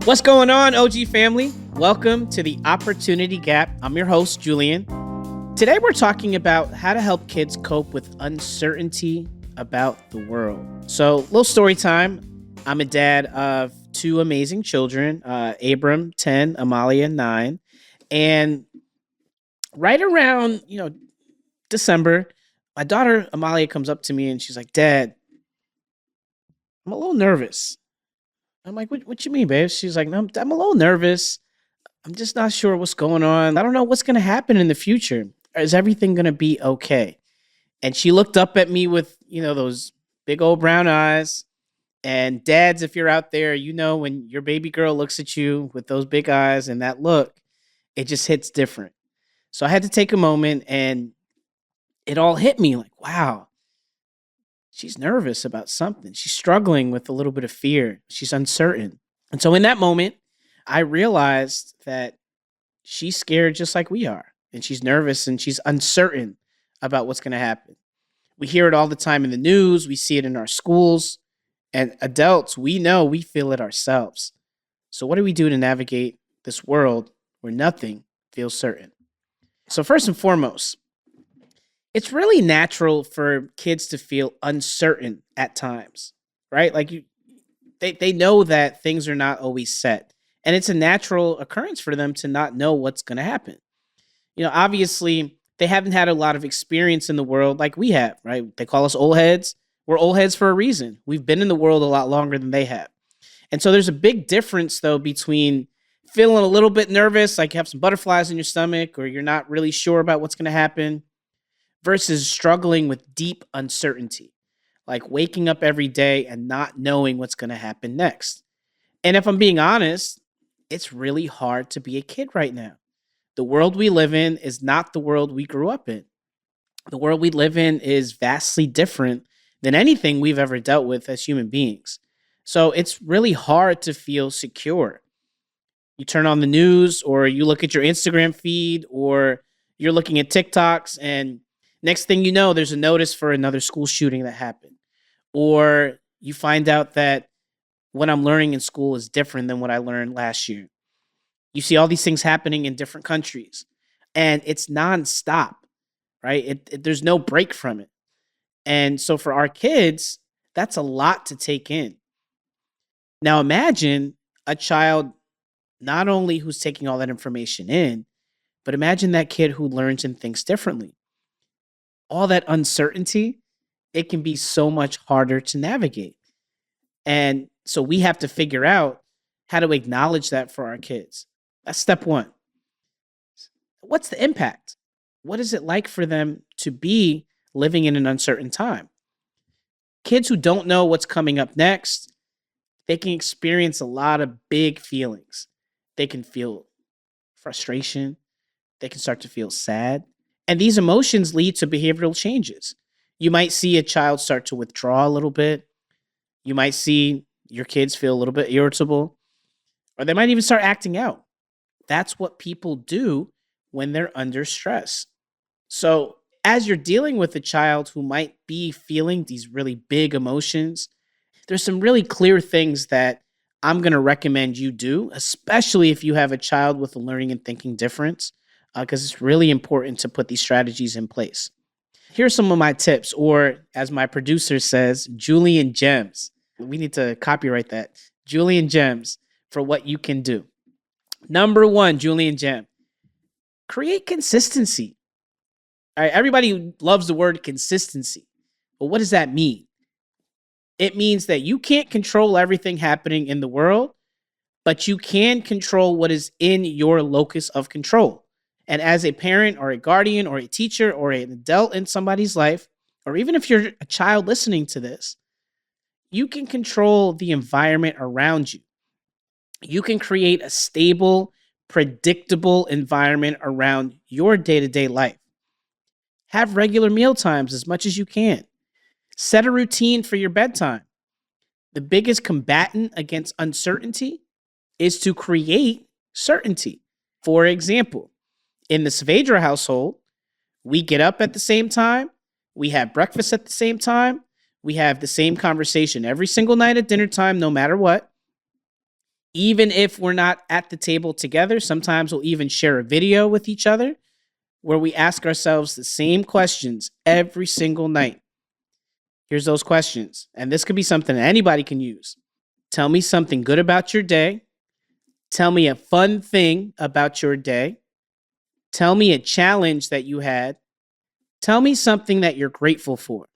What's going on, OG family? Welcome to the Opportunity Gap. I'm your host, Julian. Today, we're talking about how to help kids cope with uncertainty about the world. So, little story time. I'm a dad of two amazing children, Abram, 10, Amalia, 9. And right around, December, my daughter, Amalia, comes up to me and she's like, Dad, I'm a little nervous. I'm like, what you mean, babe? She's like, no, I'm a little nervous. I'm just not sure what's going on. I don't know what's going to happen in the future. Is everything going to be okay? And she looked up at me with, those big old brown eyes. And dads, if you're out there, when your baby girl looks at you with those big eyes and that look, it just hits different. So I had to take a moment and it all hit me like, wow, she's nervous about something. She's struggling with a little bit of fear. She's uncertain. And so in that moment, I realized that she's scared just like we are. And she's nervous and she's uncertain about what's going to happen. We hear it all the time in the news. We see it in our schools. And adults, we feel it ourselves. So what do we do to navigate this world where nothing feels certain? So first and foremost, it's really natural for kids to feel uncertain at times, right? They know that things are not always set. And it's a natural occurrence for them to not know what's going to happen. Obviously, they haven't had a lot of experience in the world like we have, right? They call us old heads. We're old heads for a reason. We've been in the world a lot longer than they have. And so there's a big difference, though, between feeling a little bit nervous, like you have some butterflies in your stomach, or you're not really sure about what's going to happen, versus struggling with deep uncertainty, like waking up every day and not knowing what's going to happen next. And if I'm being honest, it's really hard to be a kid right now. The world we live in is not the world we grew up in. The world we live in is vastly different than anything we've ever dealt with as human beings. So it's really hard to feel secure. You turn on the news or you look at your Instagram feed or you're looking at TikToks and next thing you know, there's a notice for another school shooting that happened. Or you find out that what I'm learning in school is different than what I learned last year. You see all these things happening in different countries and it's nonstop, right? There's no break from it. And so for our kids, that's a lot to take in. Now imagine a child not only who's taking all that information in, but imagine that kid who learns and thinks differently. All that uncertainty, it can be so much harder to navigate. And so we have to figure out how to acknowledge that for our kids. That's step one. What's the impact? What is it like for them to be living in an uncertain time? Kids who don't know what's coming up next, they can experience a lot of big feelings. They can feel frustration. They can start to feel sad. And these emotions lead to behavioral changes. You might see a child start to withdraw a little bit. You might see your kids feel a little bit irritable, or they might even start acting out. That's what people do when they're under stress. So as you're dealing with a child who might be feeling these really big emotions, there's some really clear things that I'm going to recommend you do, especially if you have a child with a learning and thinking difference, because it's really important to put these strategies in place. Here's some of my tips, or as my producer says, Julian gems. We need to copyright that. Julian gems for what you can do. Number one, Julian gem, create consistency. All right, everybody loves the word consistency, but what does that mean? It means that you can't control everything happening in the world, but you can control what is in your locus of control. And as a parent or a guardian or a teacher or an adult in somebody's life, or even if you're a child listening to this, you can control the environment around you. You can create a stable, predictable environment around your day-to-day life. Have regular meal times as much as you can. Set a routine for your bedtime. The biggest combatant against uncertainty is to create certainty. For example, in the Saavedra household, we get up at the same time, we have breakfast at the same time, we have the same conversation every single night at dinner time, no matter what. Even if we're not at the table together, sometimes we'll even share a video with each other where we ask ourselves the same questions every single night. Here's those questions. And this could be something that anybody can use. Tell me something good about your day. Tell me a fun thing about your day. Tell me a challenge that you had. Tell me something that you're grateful for.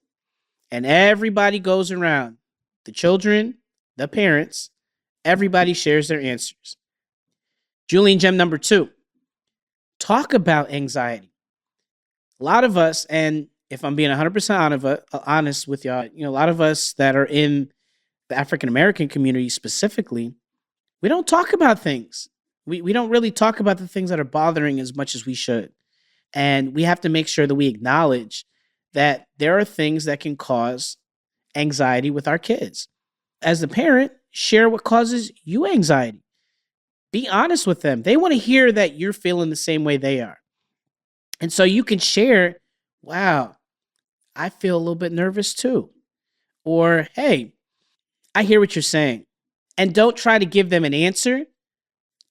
And everybody goes around. The children, the parents, everybody shares their answers. Julian gem number 2. Talk about anxiety. A lot of us, and if I'm being 100% honest with y'all, a lot of us that are in the African American community specifically, we don't talk about things. We don't really talk about the things that are bothering as much as we should. And we have to make sure that we acknowledge that there are things that can cause anxiety with our kids. As the parent, share what causes you anxiety. Be honest with them. They want to hear that you're feeling the same way they are. And so you can share, wow, I feel a little bit nervous too. Or, hey, I hear what you're saying. And don't try to give them an answer.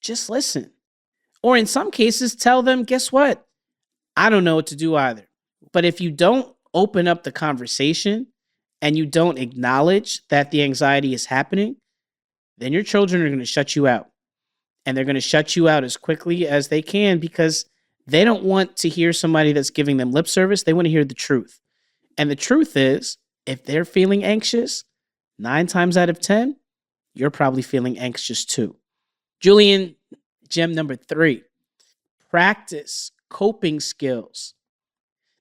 Just listen. Or in some cases, tell them, guess what? I don't know what to do either. But if you don't open up the conversation and you don't acknowledge that the anxiety is happening, then your children are going to shut you out. And they're going to shut you out as quickly as they can because they don't want to hear somebody that's giving them lip service. They want to hear the truth. And the truth is, if they're feeling anxious, 9 times out of 10, you're probably feeling anxious too. Julian, gem number 3, practice coping skills.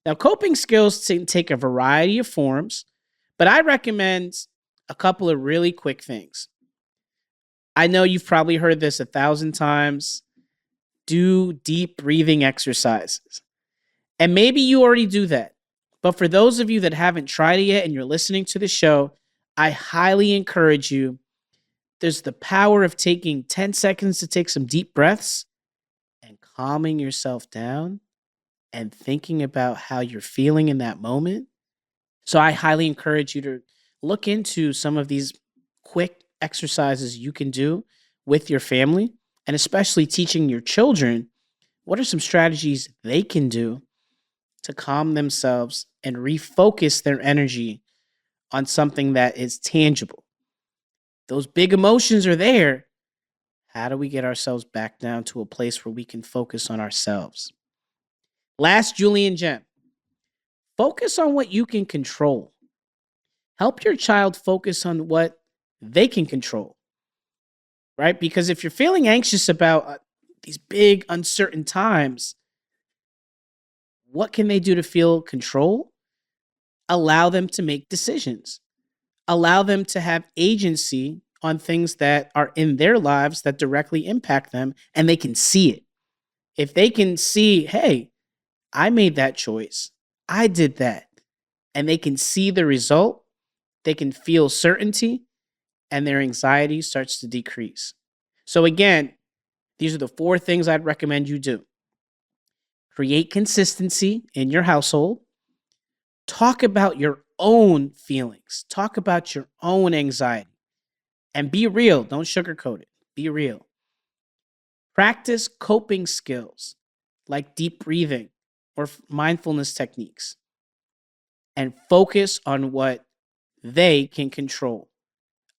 Now, coping skills can take a variety of forms, but I recommend a couple of really quick things. I know you've probably heard this 1,000 times. Do deep breathing exercises. And maybe you already do that. But for those of you that haven't tried it yet and you're listening to the show, I highly encourage you. There's the power of taking 10 seconds to take some deep breaths and calming yourself down and thinking about how you're feeling in that moment. So I highly encourage you to look into some of these quick exercises you can do with your family, and especially teaching your children what are some strategies they can do to calm themselves and refocus their energy on something that is tangible. Those big emotions are there. How do we get ourselves back down to a place where we can focus on ourselves? Last Julian gem. Focus on what you can control. Help your child focus on what they can control, right? Because if you're feeling anxious about these big, uncertain times, what can they do to feel control? Allow them to make decisions. Allow them to have agency on things that are in their lives that directly impact them, and they can see it. If they can see, hey, I made that choice, I did that, and they can see the result, they can feel certainty, and their anxiety starts to decrease. So again, these are the 4 things I'd recommend you do. Create consistency in your household. Talk about your own feelings. Talk about your own anxiety. And be real. Don't sugarcoat it. Be real. Practice coping skills like deep breathing or mindfulness techniques. And focus on what they can control.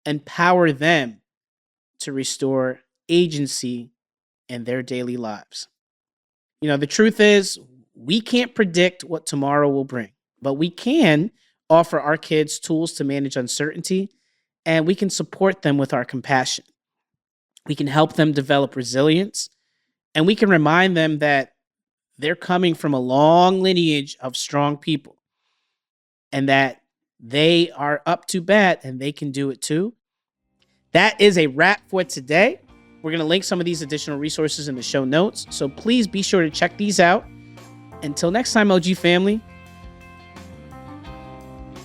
Empower them to restore agency in their daily lives. The truth is, we can't predict what tomorrow will bring, but we can offer our kids tools to manage uncertainty, and we can support them with our compassion. We can help them develop resilience, and we can remind them that they're coming from a long lineage of strong people and that they are up to bat and they can do it too. That is a wrap for today. We're going to link some of these additional resources in the show notes, so please be sure to check these out. Until next time, OG family.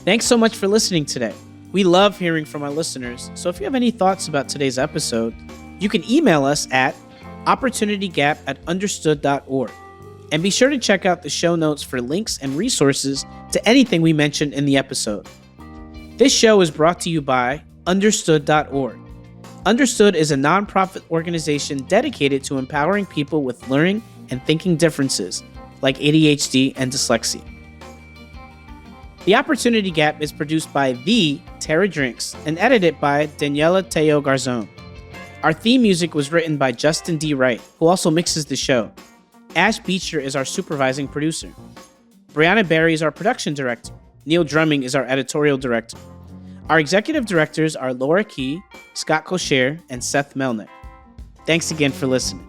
Thanks so much for listening today. We love hearing from our listeners, so if you have any thoughts about today's episode, you can email us at opportunitygap@understood.org. And be sure to check out the show notes for links and resources to anything we mentioned in the episode. This show is brought to you by understood.org. Understood is a nonprofit organization dedicated to empowering people with learning and thinking differences, like ADHD and dyslexia. The Opportunity Gap is produced by The Tara Drinks and edited by Daniela Teo Garzon. Our theme music was written by Justin D. Wright, who also mixes the show. Ash Beecher is our supervising producer. Brianna Barry is our production director. Neil Drumming is our editorial director. Our executive directors are Laura Key, Scott Kosher, and Seth Melnick. Thanks again for listening.